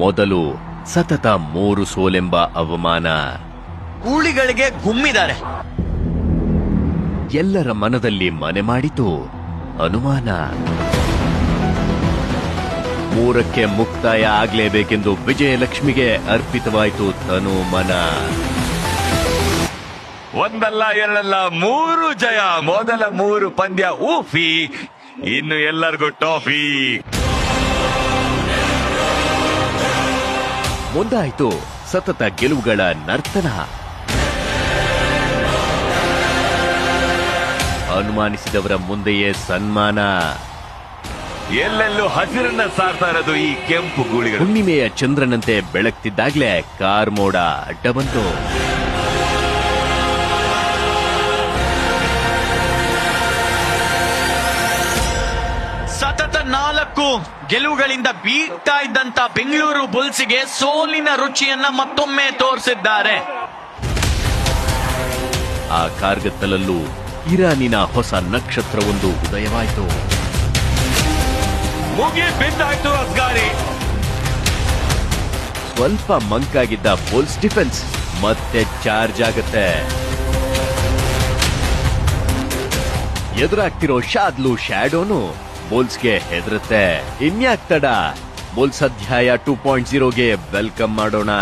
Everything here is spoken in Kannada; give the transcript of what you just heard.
ಮೊದಲು ಸತತ 3 ಸೋಲೆಂಬ ಅವಮಾನ ಗೂಳಿಗಳಿಗೆ ಗುಮ್ಮಿದ್ದಾರೆ. ಎಲ್ಲರ ಮನದಲ್ಲಿ ಮನೆ ಮಾಡಿತು ಅನುಮಾನ. 3ಕ್ಕೆ ಮುಕ್ತಾಯ ಆಗ್ಲೇಬೇಕೆಂದು ವಿಜಯಲಕ್ಷ್ಮಿಗೆ ಅರ್ಪಿತವಾಯಿತು ತನು ಮನ. ಒಂದಲ್ಲ ಎರಡಲ್ಲ 3 ಜಯ. ಮೊದಲ 3 ಪಂದ್ಯ ಊಫಿ, ಇನ್ನು ಎಲ್ಲರಿಗೂ ಟಾಫಿ. ಮುಂದಾಯಿತು ಸತತ ಗೆಲುವುಗಳ ನರ್ತನ. ಅನುಮಾನಿಸಿದವರ ಮುಂದೆಯೇ ಸನ್ಮಾನ. ಎಲ್ಲೆಲ್ಲೂ ಹಸಿರನ್ನ ಸಾರ್ತಾ ಇರೋದು ಈ ಕೆಂಪು ಗೂಳಿಗಳು. ಹುಣ್ಣಿಮೆಯ ಚಂದ್ರನಂತೆ ಬೆಳಗ್ತಿದ್ದಾಗ್ಲೇ ಕಾರ್ ಮೋಡ ಅಡ್ಡ ಬಂತು. ಸತತ 4 ಗೆಲುವುಗಳಿಂದ ಬೀಗ್ತಾ ಇದ್ದಂತ ಬೆಂಗಳೂರು ಬುಲ್ಸ್ಗೆ ಸೋಲಿನ ರುಚಿಯನ್ನ ಮತ್ತೊಮ್ಮೆ ತೋರಿಸಿದ್ದಾರೆ. ಆ ಕಾರ್ಗತ್ತಲಲ್ಲೂ ಇರಾನಿನ ಹೊಸ ನಕ್ಷತ್ರವೊಂದು ಉದಯವಾಯಿತು. ಮುಗಿ ಬಿದ್ದಾಯ್ತು ಅಸ್ಗಾರಿ. ಸ್ವಲ್ಪ ಮಂಕಾಗಿದ್ದ ಬುಲ್ಸ್ ಡಿಫೆನ್ಸ್ ಮತ್ತೆ ಚಾರ್ಜ್ ಆಗತ್ತೆ. ಎದುರಾಗ್ತಿರೋ ಶಾದ್ಲು ಶ್ಯಾಡೋನು ಬುಲ್ಸ್ಗೆ ಹೆದರುತ್ತೆ. ಇನ್ಯಾಕ್ ತಡ, ಬುಲ್ಸ್ ಅಧ್ಯಾಯ 2.0ಗೆ ವೆಲ್ಕಮ್ ಮಾಡೋಣ.